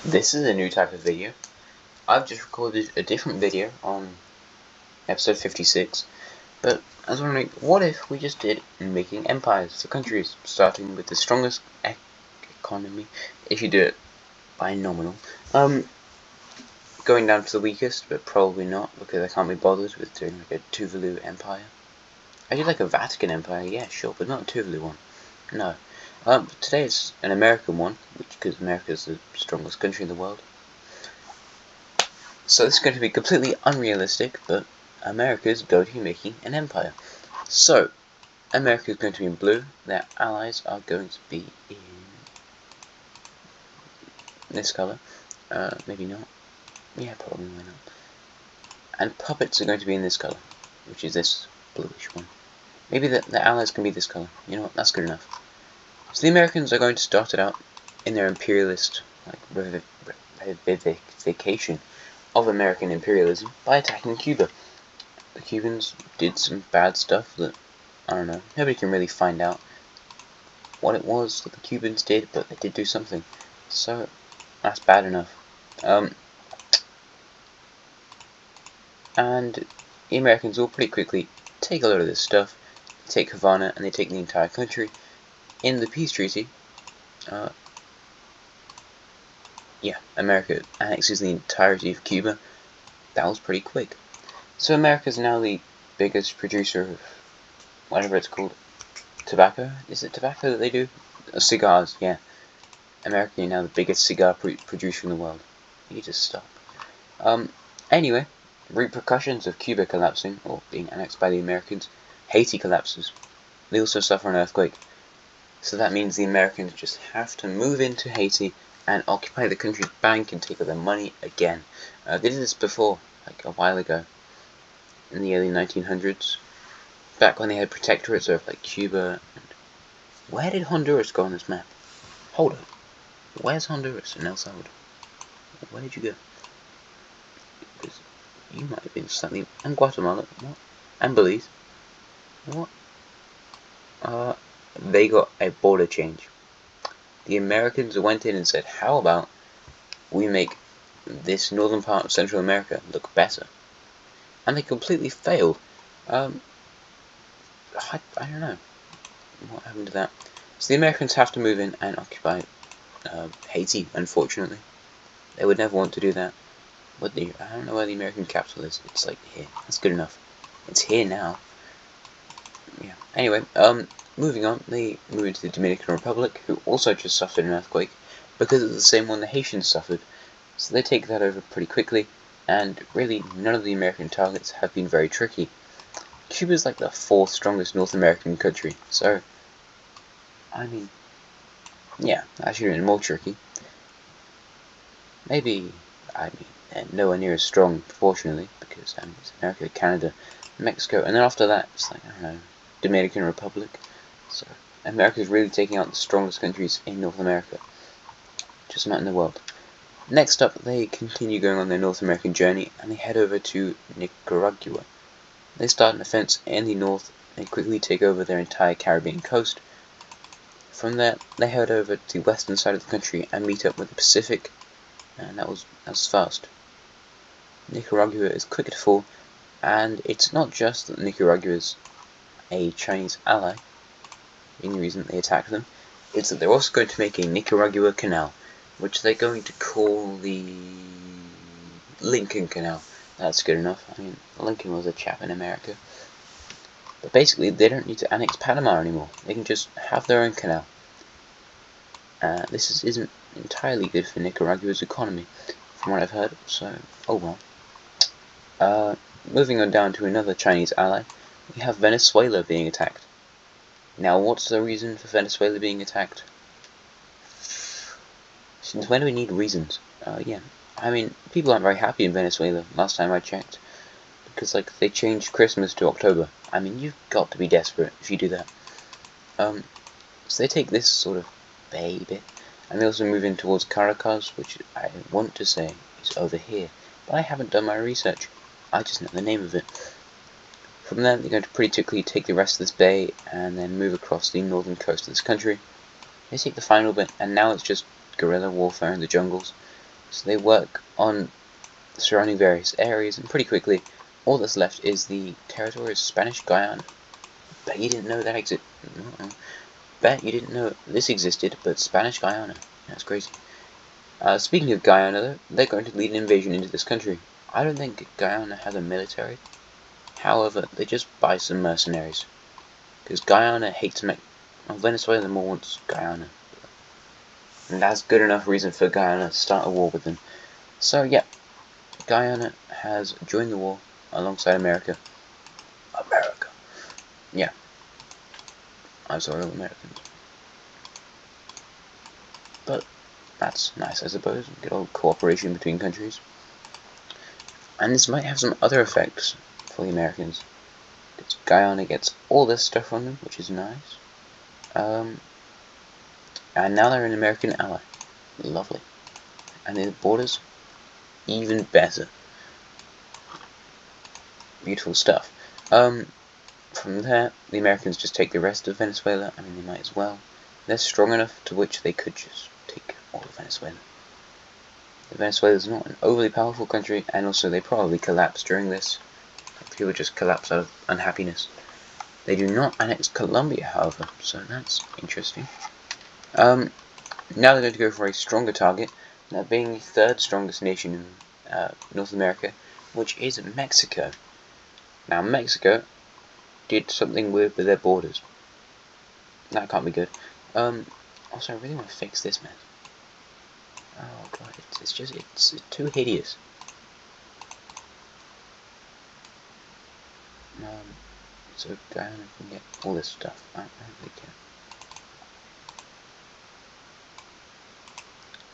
This is a new type of video. I've just recorded a different video on episode 56, but I was wondering, what if we just did making empires for countries, starting with the strongest economy, if you do it by nominal, going down to the weakest, but probably not, because I can't be bothered with doing like a Tuvalu empire. I did like a Vatican empire, yeah, sure, but not a Tuvalu one. No. Today it's an American one, because America is the strongest country in the world. So this is going to be completely unrealistic, but America is going to be making an empire. So, America is going to be in blue, their allies are going to be in this colour. Maybe not. Yeah, probably why not. And puppets are going to be in this colour, which is this bluish one. Maybe the allies can be this colour. You know what, that's good enough. So the Americans are going to start it out in their imperialist, revivification of American imperialism by attacking Cuba. The Cubans did some bad stuff that, I don't know, nobody can really find out what it was that the Cubans did, but they did do something. So, that's bad enough. And the Americans will pretty quickly take a lot of this stuff, take Havana, and they take the entire country. In the peace treaty, America annexes the entirety of Cuba. That was pretty quick. So America is now the biggest producer of whatever it's called. Tobacco? Is it tobacco that they do? Cigars, yeah. America is now the biggest cigar producer in the world. You need to stop. Anyway, repercussions of Cuba collapsing, or being annexed by the Americans. Haiti collapses. They also suffer an earthquake. So that means the Americans just have to move into Haiti and occupy the country's bank and take all their money again. They did this before, like a while ago, in the early 1900s. Back when they had protectorates over like Cuba. And where did Honduras go on this map? Hold on. Where's Honduras and El Salvador? Where did you go? Because you might have been slightly. And Guatemala. What? And Belize. What? They got a border change. The Americans went in and said, how about we make this northern part of Central America look better? And they completely failed. I don't know what happened to that. So the Americans have to move in and occupy Haiti, unfortunately. They would never want to do that. But I don't know where the American capital is. It's like here. That's good enough. It's here now. Yeah. Anyway, moving on, they move into the Dominican Republic, who also just suffered an earthquake, because it's the same one the Haitians suffered. So they take that over pretty quickly, and really none of the American targets have been very tricky. Cuba is like the 4th strongest North American country, so, I mean, yeah, that should have been more tricky. Maybe, nowhere near as strong proportionally, because it's America, Canada, Mexico, and then after that, it's like, I don't know, Dominican Republic. So, America is really taking out the strongest countries in North America, just not in the world. Next up, they continue going on their North American journey, and they head over to Nicaragua. They start an offense in the north, and quickly take over their entire Caribbean coast. From there, they head over to the western side of the country and meet up with the Pacific, and that was fast. Nicaragua is quick to fall, and it's not just that Nicaragua is a Chinese ally, the only reason they attack them, it's that they're also going to make a Nicaragua Canal, which they're going to call the Lincoln Canal. That's good enough. I mean, Lincoln was a chap in America. But basically, they don't need to annex Panama anymore. They can just have their own canal. This isn't entirely good for Nicaragua's economy, from what I've heard, so, oh well. Moving on down to another Chinese ally, we have Venezuela being attacked. Now, what's the reason for Venezuela being attacked? Since when do we need reasons? Yeah. I mean, people aren't very happy in Venezuela, last time I checked. Because, like, they changed Christmas to October. I mean, you've got to be desperate if you do that. So they take this sort of bay bit, and they also move in towards Caracas, which I want to say is over here. But I haven't done my research. I just know the name of it. From there, they're going to pretty quickly take the rest of this bay, and then move across the northern coast of this country. They take the final bit, and now it's just guerrilla warfare in the jungles. So they work on surrounding various areas, and pretty quickly, all that's left is the territory of Spanish Guyana. Bet you didn't know that existed. Bet you didn't know this existed, but Spanish Guyana. That's crazy. Speaking of Guyana, though, they're going to lead an invasion into this country. I don't think Guyana has a military. However, they just buy some mercenaries. Because Guyana hates Venezuela more wants Guyana. And that's good enough reason for Guyana to start a war with them. So, yeah. Guyana has joined the war alongside America. America. Yeah. I'm sorry, all Americans. But that's nice, I suppose. Good old cooperation between countries. And this might have some other effects for the Americans. Because Guyana gets all this stuff from them, which is nice. And now they're an American ally. Lovely. And their borders, even better. Beautiful stuff. From there, the Americans just take the rest of Venezuela. I mean, they might as well. They're strong enough to which they could just take all of Venezuela. Venezuela is not an overly powerful country, and also they probably collapse during this. People just collapse out of unhappiness. They do not annex Colombia, however, so that's interesting. Now they're going to go for a stronger target, that being the third strongest nation in North America, which is Mexico. Now, Mexico did something weird with their borders. That can't be good. Also, I really want to fix this mess. Oh god, it's too hideous. So Guyana can get all this stuff. I don't really care.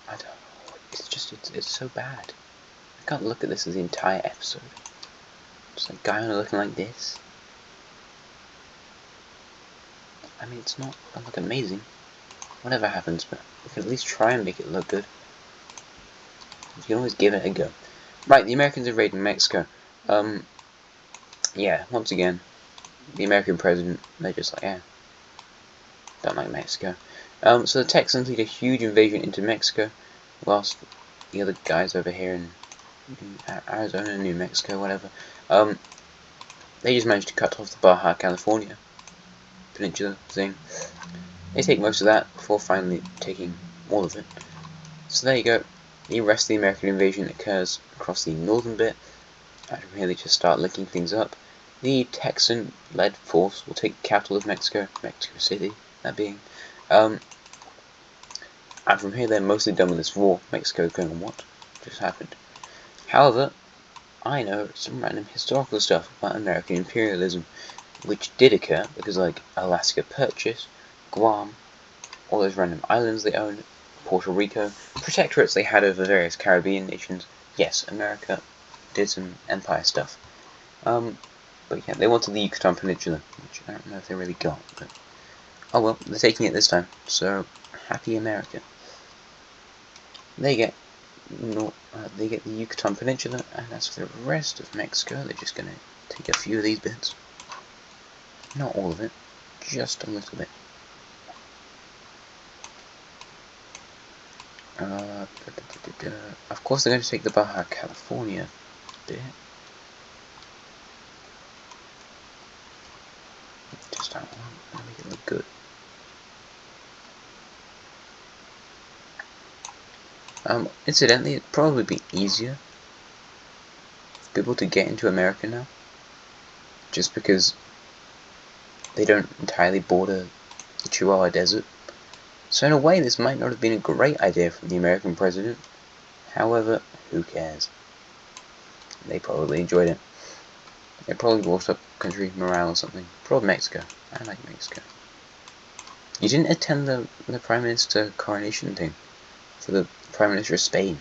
I don't know. It's so bad. I can't look at this as the entire episode. Just like Guyana looking like this. I mean, it's not look amazing. Whatever happens, but we can at least try and make it look good. You can always give it a go. Right, the Americans invading Mexico. Yeah, once again, the American president, they're just like, yeah, don't like Mexico. So the Texans lead a huge invasion into Mexico, whilst the other guys over here in Arizona, New Mexico, whatever, they just managed to cut off the Baja California Peninsula thing. They take most of that before finally taking all of it. So there you go. The rest of the American invasion occurs across the northern bit, and from here they just start linking things up. The Texan-led force will take the capital of Mexico, Mexico City, that being. And from here they're mostly done with this war. Mexico's going, what just happened? However, I know some random historical stuff about American imperialism, which did occur because, like, Alaska Purchase, Guam, all those random islands they own, Puerto Rico, protectorates they had over various Caribbean nations. Yes, America did some empire stuff. But yeah, they wanted the Yucatan Peninsula, which I don't know if they really got, but oh well, they're taking it this time, so happy America. They get the Yucatan Peninsula, and as for the rest of Mexico, they're just gonna take a few of these bits. Not all of it, just a little bit. Of course they're going to take the Baja California bit. Just don't want to make it look good. Incidentally, it'd probably be easier for people to get into America now, just because they don't entirely border the Chihuahua Desert. So in a way, this might not have been a great idea from the American president. However, who cares? They probably enjoyed it. They probably brought up country morale or something. Probably Mexico. I like Mexico. You didn't attend the Prime Minister coronation thing for the Prime Minister of Spain.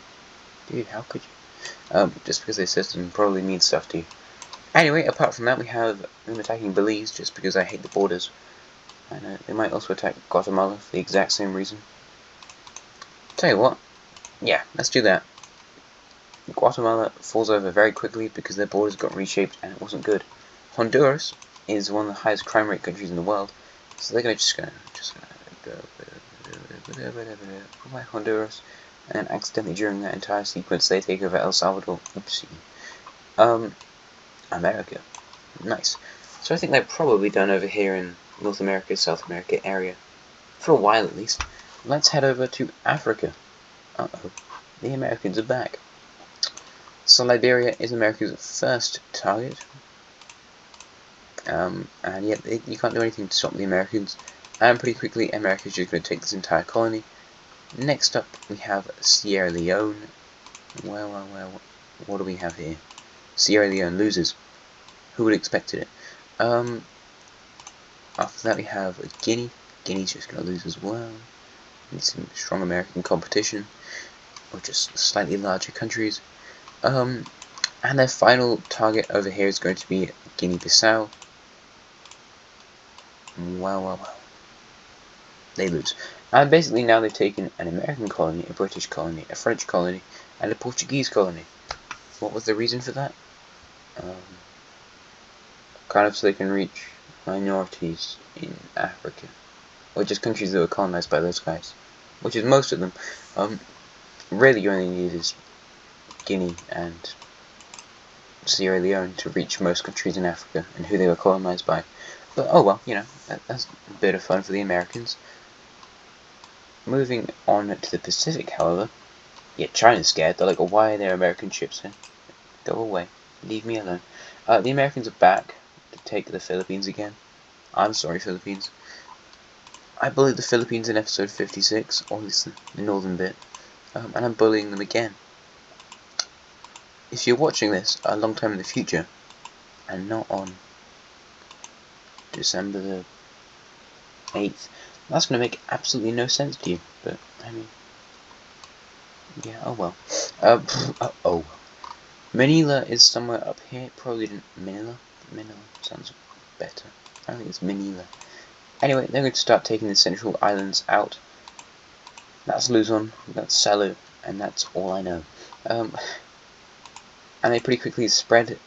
Dude, how could you? Just because they system probably means stuff to you. Anyway, apart from that, we have them attacking Belize just because I hate the borders. I know they might also attack Guatemala for the exact same reason. Tell you what, yeah, let's do that. Guatemala falls over very quickly because their borders got reshaped and it wasn't good. Honduras is one of the highest crime rate countries in the world, so they're just gonna go by Honduras. and accidentally during that entire sequence they take over El Salvador. Oopsie. America. Nice. So I think they're probably done over here in North America, South America area. For a while at least. Let's head over to Africa. Uh-oh. The Americans are back. So Liberia is America's first target. And yet you can't do anything to stop the Americans. And pretty quickly America's just going to take this entire colony. Next up we have Sierra Leone. Well, what do we have here? Sierra Leone loses. Who would have expected it? After that we have Guinea. Guinea's just going to lose as well. Need some strong American competition, or just slightly larger countries. And their final target over here is going to be Guinea-Bissau. Well. They lose. And basically now they've taken an American colony, a British colony, a French colony, and a Portuguese colony. What was the reason for that? Kind of so they can reach minorities in Africa. Or just countries that were colonized by those guys. Which is most of them. Really you only need is Guinea and Sierra Leone to reach most countries in Africa and who they were colonized by. But oh well, you know, that's a bit of fun for the Americans. Moving on to the Pacific, however, yeah, China's scared. They're like, why are there American ships here? Go away. Leave me alone. The Americans are back to take the Philippines again. I'm sorry, Philippines. I bullied the Philippines in episode 56, or at least the northern bit, and I'm bullying them again. If you're watching this a long time in the future, and not on December the 8th, that's going to make absolutely no sense to you, but, I mean, yeah, oh well. Manila is somewhere up here, probably Manila sounds better. I think it's Manila. Anyway, they're going to start taking the central islands out. That's Luzon, that's Salu, and that's all I know. And they pretty quickly separate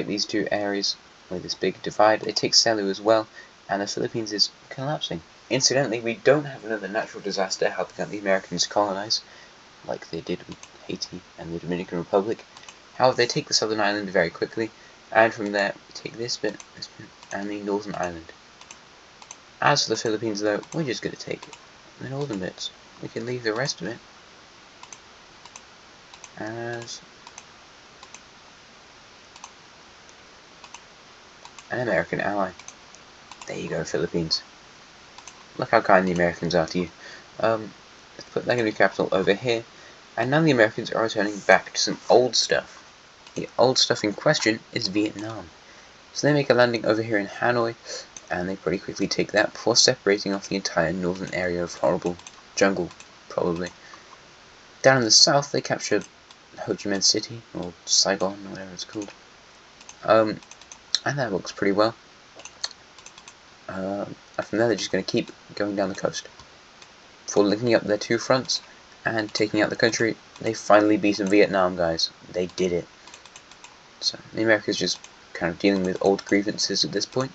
these two areas with this big divide. They take Salu as well, and the Philippines is collapsing. Incidentally, we don't have another natural disaster helping out the Americans colonize, like they did with Haiti and the Dominican Republic. However, they take the southern island very quickly, and from there we take this bit, and the northern island. As for the Philippines though, we're just going to take the northern bits. We can leave the rest of it as an American ally. There you go, Philippines. Look how kind the Americans are to you. Let's put their new capital over here, and now the Americans are returning back to some old stuff. The old stuff in question is Vietnam. So they make a landing over here in Hanoi, and they pretty quickly take that before separating off the entire northern area of horrible jungle, probably. Down in the south, they capture Ho Chi Minh City, or Saigon, or whatever it's called. And that works pretty well. And from there, they're just going to keep going down the coast. Before linking up their two fronts and taking out the country, they finally beaten Vietnam, guys. They did it. So the Americans just kind of dealing with old grievances at this point.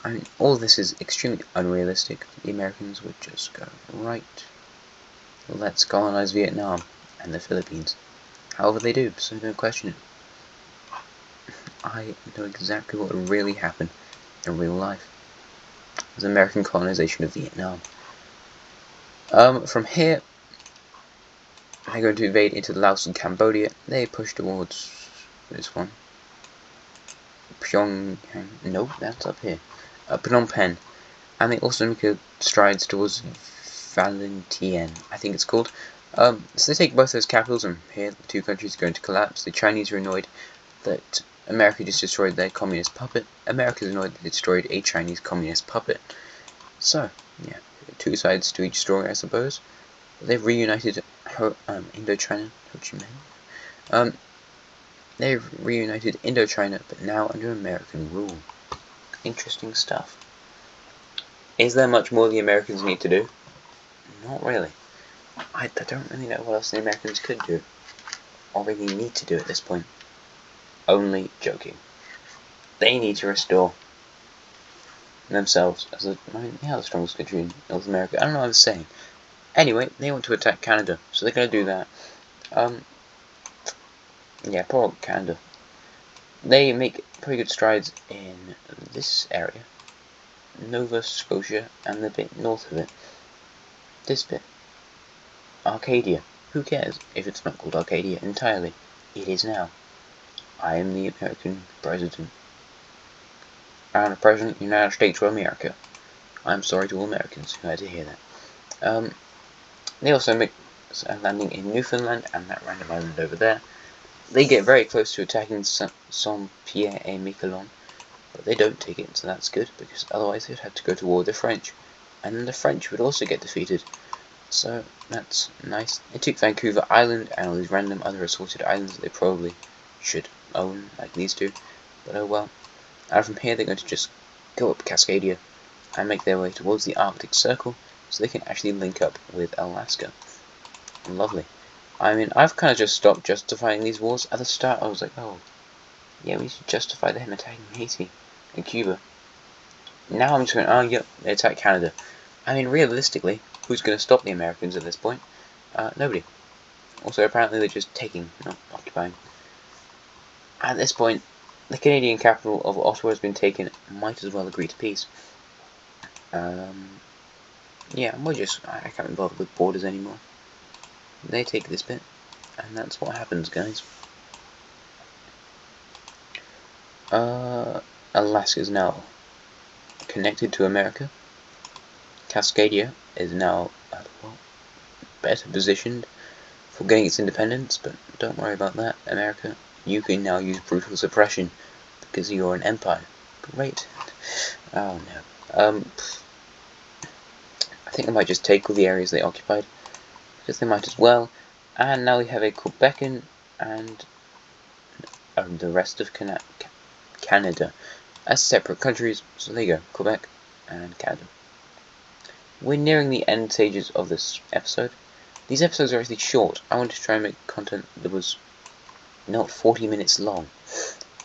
I mean, all of this is extremely unrealistic. The Americans would just go, right, let's colonize Vietnam and the Philippines. However they do, so don't question it. I know exactly what would really happen in real life. There's American colonization of Vietnam. From here, they're going to invade into Laos and Cambodia. They push towards this one. Pyongyang. No, that's up here. Phnom Penh. And they also make strides towards Vientiane, I think it's called. So they take both those capitals, and here the two countries are going to collapse. The Chinese are annoyed that America just destroyed their communist puppet. America's annoyed that they destroyed a Chinese communist puppet. So, yeah, two sides to each story, I suppose. They've reunited Indochina, Ho Chi Minh. They've reunited Indochina, but now under American rule. Interesting stuff. Is there much more the Americans need to do? Not really. I don't really know what else the Americans could do, or really need to do at this point. Only joking. They need to restore themselves as the strongest country in North America. I don't know what I was saying. Anyway, they want to attack Canada, so they're going to do that. Yeah, poor Canada. They make pretty good strides in this area, Nova Scotia, and the bit north of it. This bit, Arcadia. Who cares if it's not called Arcadia entirely? It is now. I am the American president. I am the president of the United States of America. I'm sorry to all Americans who had to hear that. They also make a landing in Newfoundland and that random island over there. They get very close to attacking Saint-Pierre-et-Miquelon, but they don't take it, so that's good, because otherwise they'd have to go to war with the French, and then the French would also get defeated. So that's nice. They took Vancouver Island and all these random other assorted islands that they probably should own, like these two, but oh well. And from here they're going to just go up Cascadia and make their way towards the Arctic Circle, so they can actually link up with Alaska. Lovely. I mean, I've kind of just stopped justifying these wars. At the start I was like, oh, yeah, we should justify them attacking Haiti and Cuba. Now I'm just going, oh, yep, they attack Canada. I mean, realistically, who's going to stop the Americans at this point? Nobody. Also, apparently they're just taking, not occupying. At this point, the Canadian capital of Ottawa has been taken. Might as well agree to peace. Yeah, I can't be bothered with borders anymore. They take this bit, and that's what happens, guys. Alaska is now connected to America. Cascadia is now better positioned for getting its independence, but don't worry about that, America. You can now use brutal suppression because you're an empire. Great. Oh no. I think they might just take all the areas they occupied, because they might as well. And now we have a Quebecan and the rest of Canada as separate countries. So there you go, Quebec and Canada. We're nearing the end stages of this episode. These episodes are actually short. I wanted to try and make content that was not 40 minutes long.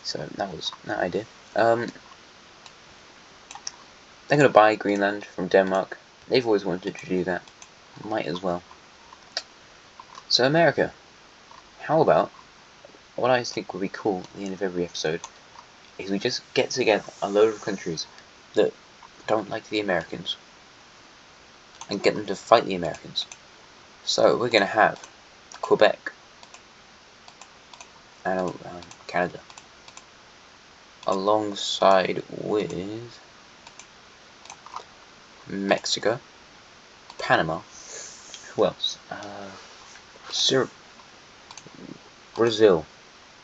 So that was that idea. They're going to buy Greenland from Denmark. They've always wanted to do that. Might as well. So America. How about, what I think would be cool at the end of every episode, is we just get together a load of countries that don't like the Americans and get them to fight the Americans. So we're going to have Quebec and Canada alongside with Mexico, Panama, who else? Brazil,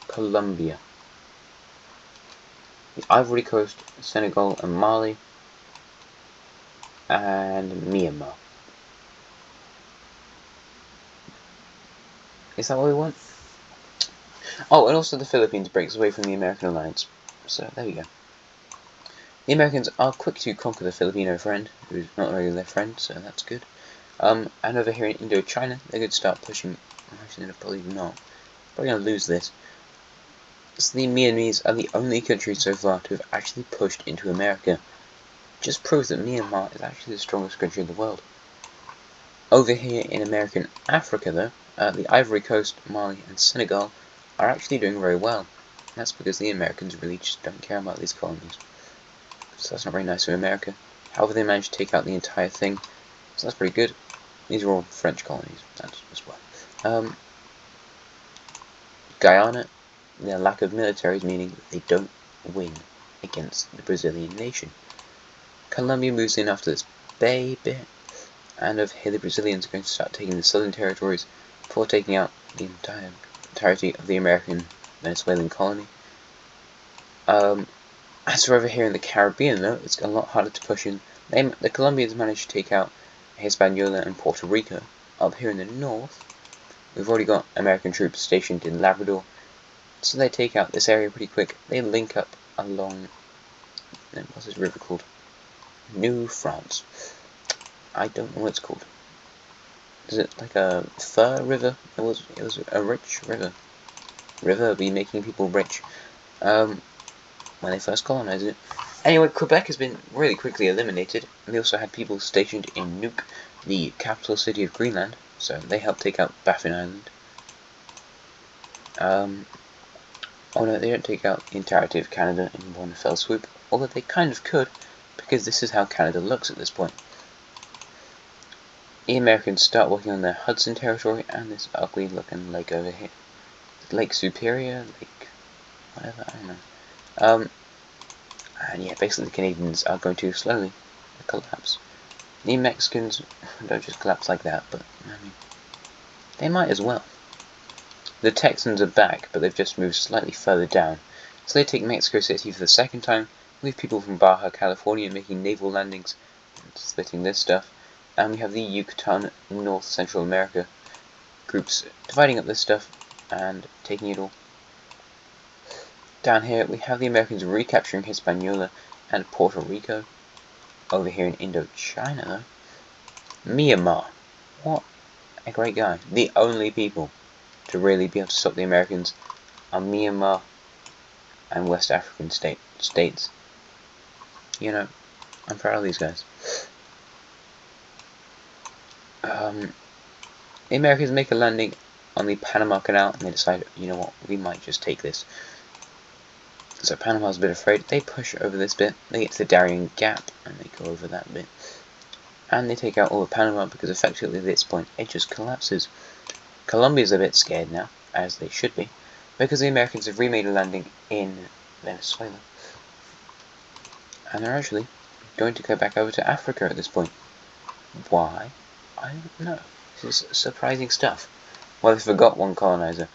Colombia, the Ivory Coast, Senegal and Mali, and Myanmar. Is that what we want? Oh, and also the Philippines breaks away from the American alliance. So there we go. The Americans are quick to conquer the Filipino friend, who's not really their friend, so that's good. And over here in Indochina, they're going to start pushing. Actually, they're probably not. Probably going to lose this. So the Myanmars are the only country so far to have actually pushed into America. Just proves that Myanmar is actually the strongest country in the world. Over here in American Africa, though, the Ivory Coast, Mali, and Senegal are actually doing very well. That's because the Americans really just don't care about these colonies. So that's not very nice of America. However, they managed to take out the entire thing, so that's pretty good. These are all French colonies, that's as well. Guyana, their lack of militaries meaning that they don't win against the Brazilian nation. Colombia moves in after this bay bit, and over here the Brazilians are going to start taking the southern territories before taking out the entirety of the American Venezuelan colony. As for over here in the Caribbean, though, it's a lot harder to push in. The Colombians managed to take out Hispaniola and Puerto Rico. Up here in the north, we've already got American troops stationed in Labrador, so they take out this area pretty quick. They link up along, what's this river called? New France. I don't know what it's called. Is it like a fur river? It was a rich river. River be making people rich. When they first colonized it. Anyway, Quebec has been really quickly eliminated, and they also had people stationed in Nuuk, the capital city of Greenland, so they helped take out Baffin Island. Oh no, they don't take out the entirety of Canada in one fell swoop, although they kind of could, because this is how Canada looks at this point. The Americans start working on their Hudson territory and this ugly looking lake over here. Lake Superior, Lake whatever, I don't know. And yeah, basically the Canadians are going to slowly collapse. The Mexicans don't just collapse like that, but I mean, they might as well. The Texans are back, but they've just moved slightly further down. So they take Mexico City for the second time, with people from Baja California making naval landings and splitting this stuff. And we have the Yucatan, North Central America groups dividing up this stuff and taking it all. Down here we have the Americans recapturing Hispaniola and Puerto Rico. Over here in Indochina though, Myanmar. What a great guy. The only people to really be able to stop the Americans are Myanmar and West African states. You know, I'm proud of these guys. The Americans make a landing on the Panama Canal and they decide, you know what, we might just take this. So Panama's a bit afraid. They push over this bit, they get to the Darien Gap and they go over that bit. And they take out all of Panama because effectively at this point it just collapses. Colombia's a bit scared now, as they should be, because the Americans have remade a landing in Venezuela. And they're actually going to go back over to Africa at this point. Why? I don't know. This is surprising stuff. Well, they forgot one colonizer,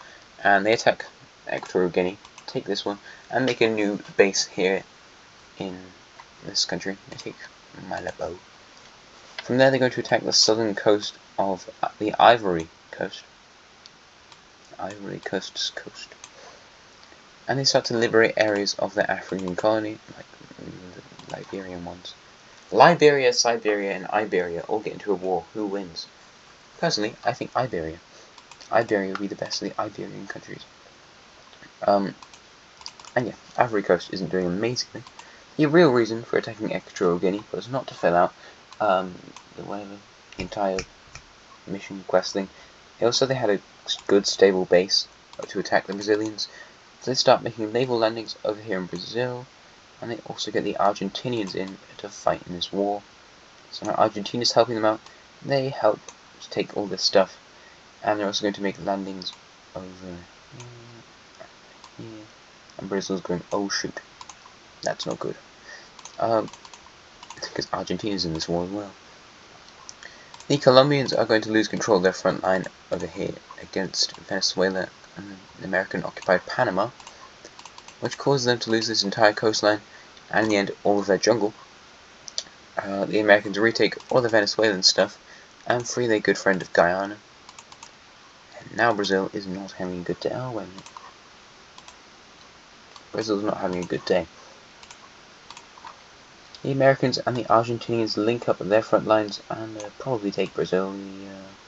and they attack Equatorial Guinea, take this one, and make a new base here in this country. They take Malabo. From there they're going to attack the southern coast of the Ivory Coast. Ivory Coast's coast. And they start to liberate areas of their African colony, like the Liberian ones. Liberia, Siberia, and Iberia all get into a war. Who wins? Personally, I think Iberia. Iberia would be the best of the Iberian countries. And yeah, Ivory Coast isn't doing amazingly. The real reason for attacking Equatorial Guinea was not to fill out the entire mission quest thing. Also, they had a good stable base to attack the Brazilians. So they start making naval landings over here in Brazil, and they also get the Argentinians in to fight in this war. So now Argentina's helping them out. They help to take all this stuff, and they're also going to make landings over here. And Brazil's going, oh shoot, that's not good. Because Argentina's in this war as well. The Colombians are going to lose control of their front line over here against Venezuela and the American-occupied Panama, which causes them to lose this entire coastline, and in the end, all of their jungle. The Americans retake all the Venezuelan stuff, and free their good friend of Guyana. And now Brazil is not having a good day. Oh, wait a minute. Brazil's not having a good day. The Americans and the Argentinians link up their front lines and probably take Brazil.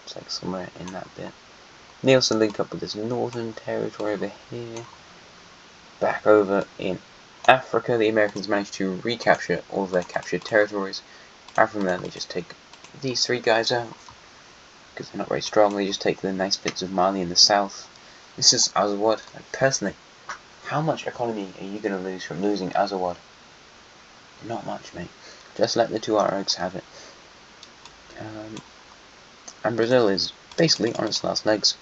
It's like somewhere in that bit. They also link up with this northern territory over here. Back over in Africa, the Americans managed to recapture all of their captured territories. And from there, they just take these three guys out. Because they're not very strong, they just take the nice bits of Mali in the south. This is Azawad. Like, personally, how much economy are you going to lose from losing Azawad? Not much, mate. Just let the two Arabs have it. And Brazil is basically on its last legs.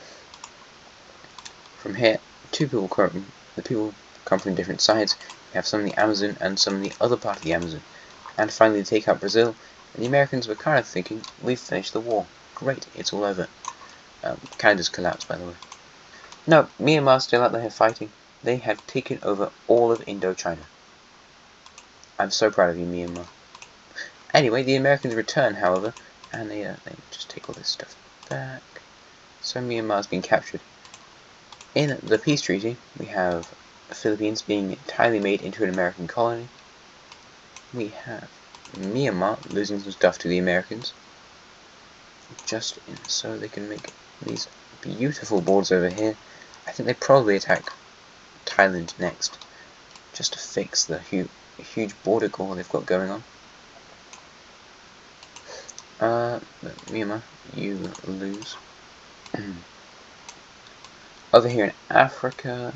From here, the people come from different sides. You have some in the Amazon and some in the other part of the Amazon. And finally they take out Brazil, and the Americans were kind of thinking, we've finished the war. Great, it's all over. Canada's collapsed, by the way. No, Myanmar's still out there fighting. They have taken over all of Indochina. I'm so proud of you, Myanmar. Anyway, the Americans return, however, and they just take all this stuff back. So Myanmar's been captured. In the peace treaty, we have the Philippines being entirely made into an American colony. We have Myanmar losing some stuff to the Americans, just so they can make these beautiful boards over here. I think they probably attack Thailand next, just to fix the huge border gore they've got going on. But Myanmar, you lose. Over here in Africa,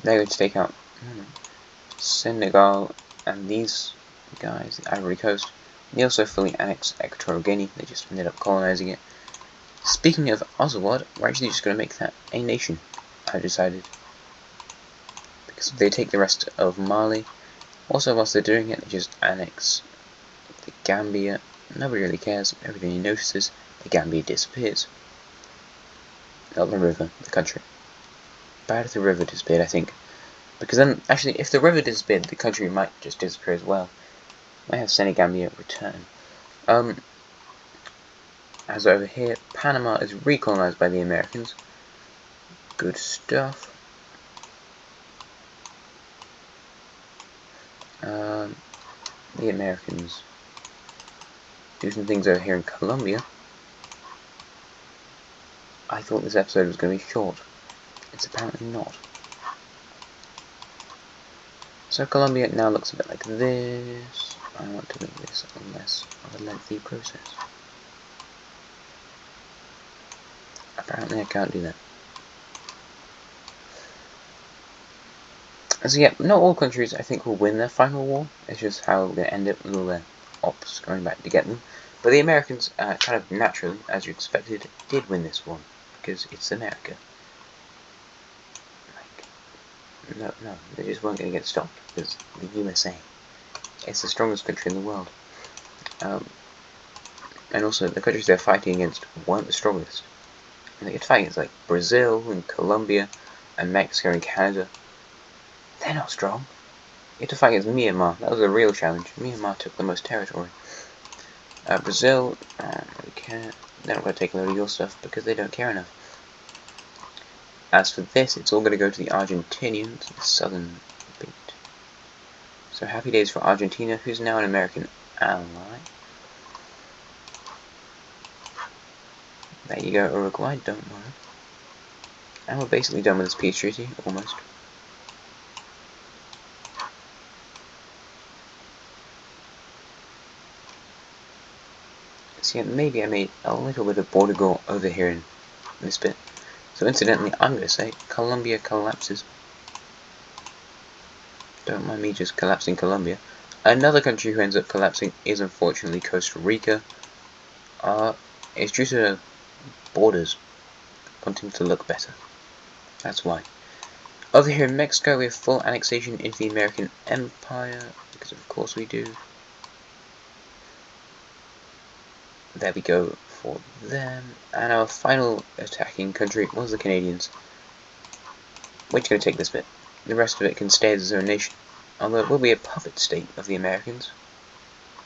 they're going to take out Senegal and these guys, the Ivory Coast. They also fully annexed Equatorial Guinea. They just ended up colonizing it. Speaking of Oswald, we're actually just going to make that a nation, I've decided. Because if they take the rest of Mali, also whilst they're doing it, they just annex the Gambia. Nobody really cares. Everybody notices the Gambia disappears. Not the river, the country. Bad if the river disappeared, I think. Because then, actually, if the river disappeared, the country might just disappear as well. I have Senegambia return. As over here, Panama is recolonized by the Americans. Good stuff. The Americans do some things over here in Colombia. I thought this episode was going to be short. It's apparently not. So Colombia now looks a bit like this. I want to make this less of a lengthy process. Apparently I can't do that. So yeah, not all countries I think will win their final war. It's just how we're going to end it with all their ops going back to get them. But the Americans, kind of naturally, as you expected, did win this one. Because it's America. Like, no, they just weren't going to get stopped. Because the USA, it's the strongest country in the world. And also, the countries they're fighting against weren't the strongest. And they could fight against like Brazil and Colombia and Mexico and Canada. They're not strong. You had to fight against Myanmar. That was a real challenge. Myanmar took the most territory. Brazil, I don't really care. They're not going to take a load of your stuff because they don't care enough. As for this, it's all going to go to the Argentinians, the southern bit. So happy days for Argentina, who's now an American ally. There you go, Uruguay, don't worry. And we're basically done with this peace treaty, almost. So yeah, maybe I made a little bit of border gore over here in this bit. So incidentally, I'm going to say Colombia collapses. Don't mind me just collapsing Colombia. Another country who ends up collapsing is unfortunately Costa Rica. It's due to borders wanting to look better. That's why. Over here in Mexico, we have full annexation into the American Empire, because of course we do. There we go for them. And our final attacking country was the Canadians. We're just going to take this bit. The rest of it can stay as its own nation, although it will be a puppet state of the Americans,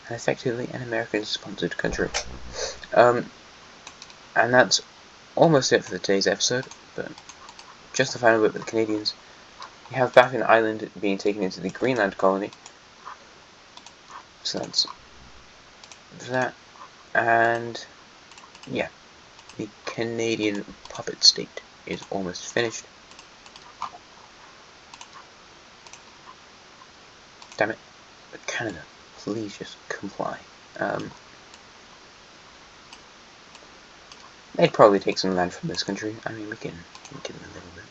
and effectively an American-sponsored country. And that's almost it for today's episode, but just the final bit with the Canadians. You have Baffin Island being taken into the Greenland colony, so that's that, and yeah, the Canadian puppet state is almost finished. Damn it. But Canada, please just comply. They'd probably take some land from this country. I mean, we can give them a little bit.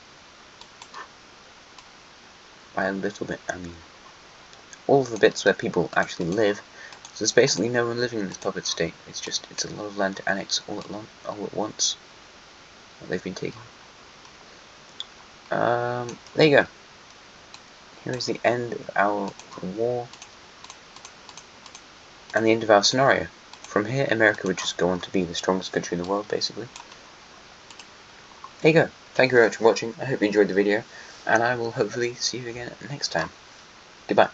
By a little bit, I mean all of the bits where people actually live. So there's basically no one living in this puppet state. It's a lot of land to annex all at once. What they've been taking. There you go. Here is the end of our war. And the end of our scenario. From here, America would just go on to be the strongest country in the world, basically. There you go. Thank you very much for watching. I hope you enjoyed the video, and I will hopefully see you again next time. Goodbye.